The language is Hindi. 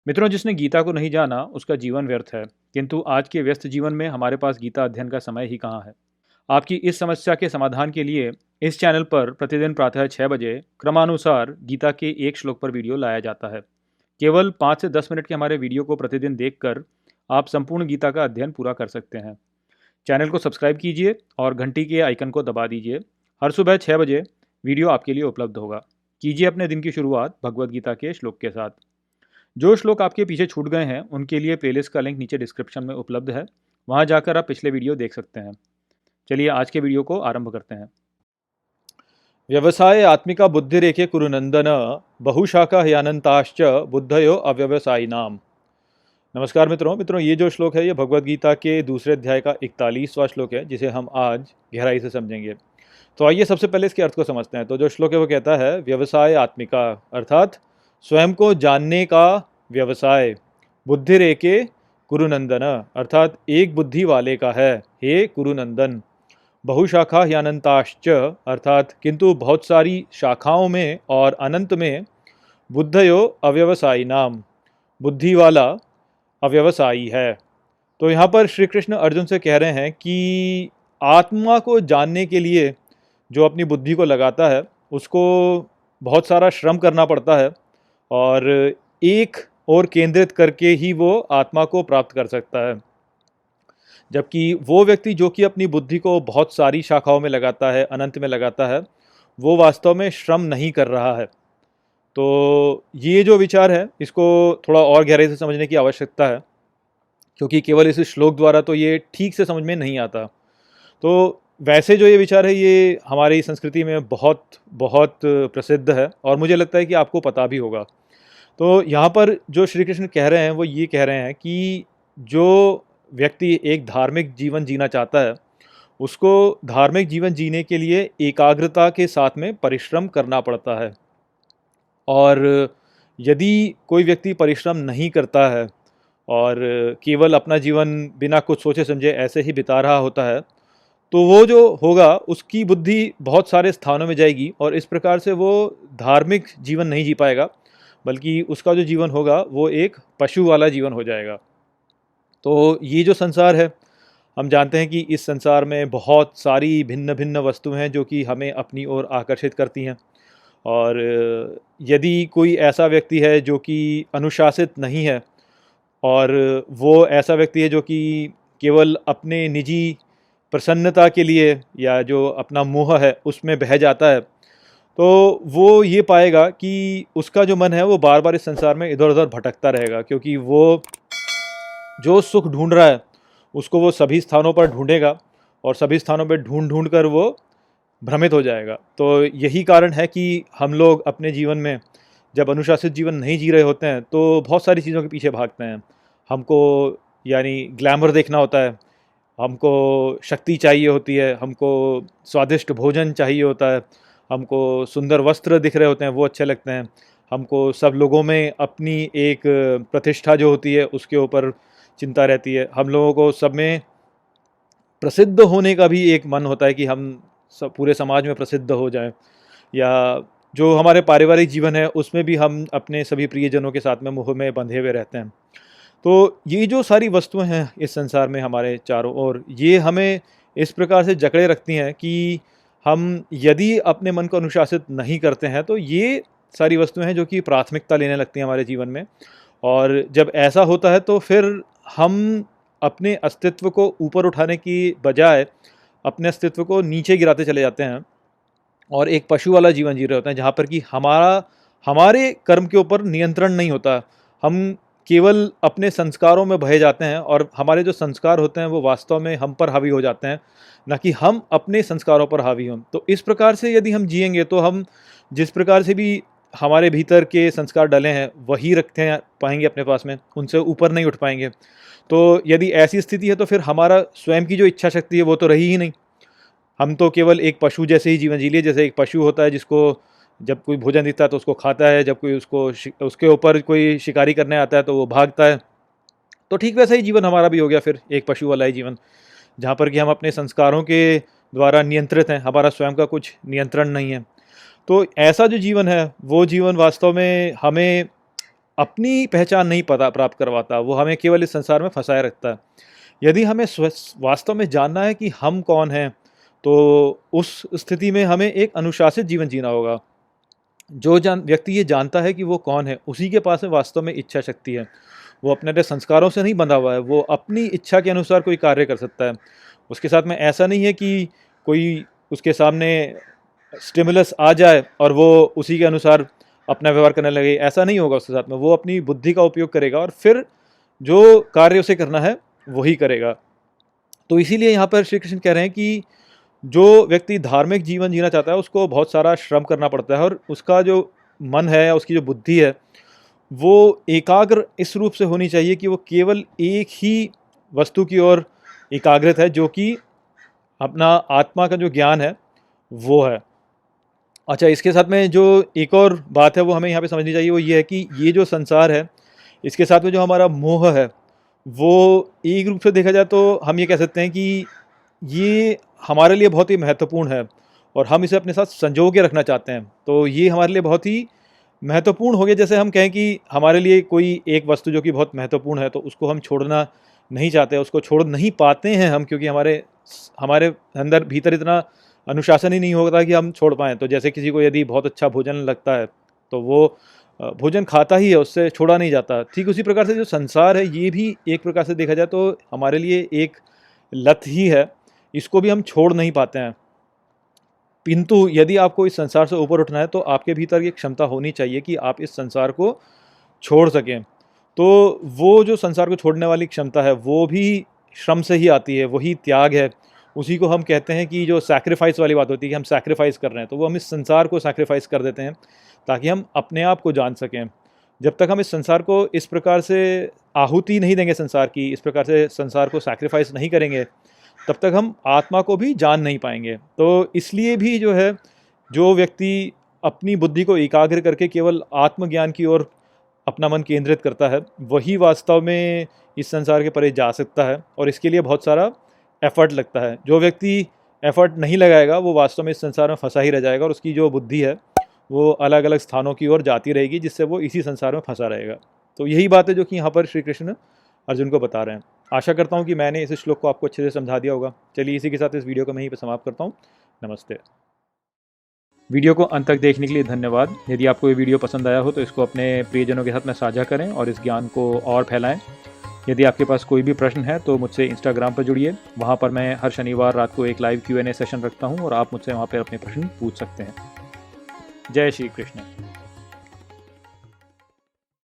मित्रों, जिसने गीता को नहीं जाना उसका जीवन व्यर्थ है। किंतु आज के व्यस्त जीवन में हमारे पास गीता अध्ययन का समय ही कहाँ है। आपकी इस समस्या के समाधान के लिए इस चैनल पर प्रतिदिन प्रातः 6 बजे क्रमानुसार गीता के एक श्लोक पर वीडियो लाया जाता है। केवल 5 से 10 मिनट के हमारे वीडियो को प्रतिदिन देखकर आप संपूर्ण गीता का अध्ययन पूरा कर सकते हैं। चैनल को सब्सक्राइब कीजिए और घंटी के आइकन को दबा दीजिए। हर सुबह 6 बजे वीडियो आपके लिए उपलब्ध होगा। कीजिए अपने दिन की शुरुआत भगवत गीता के श्लोक के साथ। जो श्लोक आपके पीछे छूट गए हैं उनके लिए प्लेलिस्ट का लिंक नीचे डिस्क्रिप्शन में उपलब्ध है। वहां जाकर आप पिछले वीडियो देख सकते हैं। चलिए आज के वीडियो को आरंभ करते हैं। व्यवसाय आत्मिका बुद्धिरेखे कुरुनंदन बहुशाखा ह्यानंताश्च बुद्धयो अव्यवसायिनाम। नमस्कार मित्रों, ये जो श्लोक है ये भगवत गीता के दूसरे अध्याय का 41वां श्लोक है, जिसे हम आज गहराई से समझेंगे। तो आइए सबसे पहले इसके अर्थ को समझते हैं। तो जो श्लोक है वो कहता है व्यवसाय आत्मिका, अर्थात स्वयं को जानने का व्यवसाय। बुद्धिरेके कुरुनंदन, अर्थात एक बुद्धि वाले का है, हे कुरुनंदन। बहुशाखा ह्यानंताश्च, अर्थात किंतु बहुत सारी शाखाओं में और अनंत में। बुद्धयो अव्यवसायी नाम, बुद्धि वाला अव्यवसायी है। तो यहाँ पर श्री कृष्ण अर्जुन से कह रहे हैं कि आत्मा को जानने के लिए जो अपनी बुद्धि को लगाता है उसको बहुत सारा श्रम करना पड़ता है और एक और केंद्रित करके ही वो आत्मा को प्राप्त कर सकता है। जबकि वो व्यक्ति जो कि अपनी बुद्धि को बहुत सारी शाखाओं में लगाता है, अनंत में लगाता है, वो वास्तव में श्रम नहीं कर रहा है। तो ये जो विचार है इसको थोड़ा और गहराई से समझने की आवश्यकता है, क्योंकि केवल इस श्लोक द्वारा तो ये ठीक से समझ में नहीं आता। तो वैसे जो ये विचार है ये हमारी संस्कृति में बहुत बहुत प्रसिद्ध है और मुझे लगता है कि आपको पता भी होगा। तो यहाँ पर जो श्री कृष्ण कह रहे हैं वो ये कह रहे हैं कि जो व्यक्ति एक धार्मिक जीवन जीना चाहता है उसको धार्मिक जीवन जीने के लिए एकाग्रता के साथ में परिश्रम करना पड़ता है। और यदि कोई व्यक्ति परिश्रम नहीं करता है और केवल अपना जीवन बिना कुछ सोचे समझे ऐसे ही बिता रहा होता है, तो वो जो होगा उसकी बुद्धि बहुत सारे स्थानों में जाएगी और इस प्रकार से वो धार्मिक जीवन नहीं जी पाएगा, बल्कि उसका जो जीवन होगा वो एक पशु वाला जीवन हो जाएगा। तो ये जो संसार है, हम जानते हैं कि इस संसार में बहुत सारी भिन्न भिन्न वस्तुएं हैं जो कि हमें अपनी ओर आकर्षित करती हैं। और यदि कोई ऐसा व्यक्ति है जो कि अनुशासित नहीं है और वो ऐसा व्यक्ति है जो कि केवल अपने निजी प्रसन्नता के लिए या जो अपना मोह है उसमें बह जाता है, तो वो ये पाएगा कि उसका जो मन है वो बार बार इस संसार में इधर उधर भटकता रहेगा, क्योंकि वो जो सुख ढूंढ रहा है उसको वो सभी स्थानों पर ढूंढेगा और सभी स्थानों पर ढूंढ ढूंढ कर वो भ्रमित हो जाएगा। तो यही कारण है कि हम लोग अपने जीवन में जब अनुशासित जीवन नहीं जी रहे होते हैं तो बहुत सारी चीज़ों के पीछे भागते हैं। हमको यानी ग्लैमर देखना होता है, हमको शक्ति चाहिए होती है, हमको स्वादिष्ट भोजन चाहिए होता है, हमको सुंदर वस्त्र दिख रहे होते हैं वो अच्छे लगते हैं, हमको सब लोगों में अपनी एक प्रतिष्ठा जो होती है उसके ऊपर चिंता रहती है, हम लोगों को सब में प्रसिद्ध होने का भी एक मन होता है कि हम सब पूरे समाज में प्रसिद्ध हो जाएं, या जो हमारे पारिवारिक जीवन है उसमें भी हम अपने सभी प्रियजनों के साथ में मोह में बंधे हुए रहते हैं। तो ये जो सारी वस्तुएं हैं इस संसार में हमारे चारों ओर, ये हमें इस प्रकार से जकड़े रखती हैं कि हम यदि अपने मन को अनुशासित नहीं करते हैं तो ये सारी वस्तुएं हैं जो कि प्राथमिकता लेने लगती हैं हमारे जीवन में। और जब ऐसा होता है तो फिर हम अपने अस्तित्व को ऊपर उठाने की बजाय अपने अस्तित्व को नीचे गिराते चले जाते हैं और एक पशु वाला जीवन जी रहे होते हैं, जहाँ पर कि हमारे कर्म के ऊपर नियंत्रण नहीं होता। हम केवल अपने संस्कारों में बहे जाते हैं और हमारे जो संस्कार होते हैं वो वास्तव में हम पर हावी हो जाते हैं, ना कि हम अपने संस्कारों पर हावी हों। तो इस प्रकार से यदि हम जिएंगे तो हम जिस प्रकार से भी हमारे भीतर के संस्कार डले हैं वही रखते हैं पाएंगे अपने पास में, उनसे ऊपर नहीं उठ पाएंगे। तो यदि ऐसी स्थिति है तो फिर हमारा स्वयं की जो इच्छा शक्ति है वो तो रही ही नहीं। हम तो केवल एक पशु जैसे ही जीवन जी लिए, जैसे एक पशु होता है जिसको जब कोई भोजन दिखता है तो उसको खाता है, जब कोई उसके ऊपर कोई शिकारी करने आता है तो वो भागता है। तो ठीक वैसा ही जीवन हमारा भी हो गया फिर, एक पशु वाला ही जीवन, जहाँ पर कि हम अपने संस्कारों के द्वारा नियंत्रित हैं, हमारा स्वयं का कुछ नियंत्रण नहीं है। तो ऐसा जो जीवन है वो जीवन वास्तव में हमें अपनी पहचान नहीं पता प्राप्त करवाता, वो हमें केवल इस संसार में फंसाए रखता है। यदि हमें वास्तव में जानना है कि हम कौन हैं, तो उस स्थिति में हमें एक अनुशासित जीवन जीना होगा। जो व्यक्ति ये जानता है कि वो कौन है, उसी के पास में वास्तव में इच्छा शक्ति है। वो अपने संस्कारों से नहीं बंधा हुआ है, वो अपनी इच्छा के अनुसार कोई कार्य कर सकता है। उसके साथ में ऐसा नहीं है कि कोई उसके सामने स्टिमुलस आ जाए और वो उसी के अनुसार अपना व्यवहार करने लगे, ऐसा नहीं होगा उसके साथ में। वो अपनी बुद्धि का उपयोग करेगा और फिर जो कार्य उसे करना है वही करेगा। तो इसीलिए यहाँ पर श्री कृष्ण कह रहे हैं कि जो व्यक्ति धार्मिक जीवन जीना चाहता है उसको बहुत सारा श्रम करना पड़ता है, और उसका जो मन है, उसकी जो बुद्धि है, वो एकाग्र इस रूप से होनी चाहिए कि वो केवल एक ही वस्तु की ओर एकाग्रित है, जो कि अपना आत्मा का जो ज्ञान है वो है। अच्छा, इसके साथ में जो एक और बात है वो हमें यहाँ पे समझनी चाहिए, वो ये है कि ये जो संसार है, इसके साथ में जो हमारा मोह है, वो एक रूप से देखा जाए तो हम ये कह सकते हैं कि ये हमारे लिए बहुत ही महत्वपूर्ण है और हम इसे अपने साथ संजो के रखना चाहते हैं। तो ये हमारे लिए बहुत ही महत्वपूर्ण हो गया। जैसे हम कहें कि हमारे लिए कोई एक वस्तु जो कि बहुत महत्वपूर्ण है, तो उसको हम छोड़ना नहीं चाहते, उसको छोड़ नहीं पाते हैं हम, क्योंकि हमारे हमारे अंदर भीतर इतना अनुशासन ही नहीं होता कि हम छोड़ पाएँ। तो जैसे किसी को यदि बहुत अच्छा भोजन लगता है, तो वो भोजन खाता ही है, उससे छोड़ा नहीं जाता। ठीक उसी प्रकार से जो संसार है, ये भी एक प्रकार से देखा जाए तो हमारे लिए एक लत ही है, इसको भी हम छोड़ नहीं पाते हैं। किंतु यदि आपको इस संसार से ऊपर उठना है, तो आपके भीतर ये क्षमता होनी चाहिए कि आप इस संसार को छोड़ सकें। तो वो जो संसार को छोड़ने वाली क्षमता है, वो भी श्रम से ही आती है, वही त्याग है। उसी को हम कहते हैं कि जो सैक्रिफाइस वाली बात होती है कि हम सैक्रिफाइस कर रहे हैं, तो वो हम इस संसार को सैक्रिफाइस कर देते हैं ताकि हम अपने आप को जान सकें। जब तक हम इस संसार को इस प्रकार से आहुति नहीं देंगे संसार की, इस प्रकार से संसार को सैक्रिफाइस नहीं करेंगे, तब तक हम आत्मा को भी जान नहीं पाएंगे। तो इसलिए भी जो है, जो व्यक्ति अपनी बुद्धि को एकाग्र करके केवल आत्मज्ञान की ओर अपना मन केंद्रित करता है, वही वास्तव में इस संसार के परे जा सकता है, और इसके लिए बहुत सारा एफर्ट लगता है। जो व्यक्ति एफर्ट नहीं लगाएगा, वो वास्तव में इस संसार में फंसा ही रह जाएगा, और उसकी जो बुद्धि है वो अलग अलग स्थानों की ओर जाती रहेगी, जिससे वो इसी संसार में फंसा रहेगा। तो यही बात है जो कि यहाँ पर श्री कृष्ण अर्जुन को बता रहे हैं। आशा करता हूँ कि मैंने इस श्लोक को आपको अच्छे से समझा दिया होगा। चलिए, इसी के साथ इस वीडियो को मैं यहीं पर समाप्त करता हूँ। नमस्ते। वीडियो को अंत तक देखने के लिए धन्यवाद। यदि आपको ये वीडियो पसंद आया हो तो इसको अपने प्रियजनों के साथ में साझा करें और इस ज्ञान को और फैलाएं। यदि आपके पास कोई भी प्रश्न है तो मुझसे इंस्टाग्राम पर जुड़िए। वहाँ पर मैं हर शनिवार रात को एक लाइव Q&A सेशन रखता हूँ और आप मुझसे वहाँ पर अपने प्रश्न पूछ सकते हैं। जय श्री कृष्ण।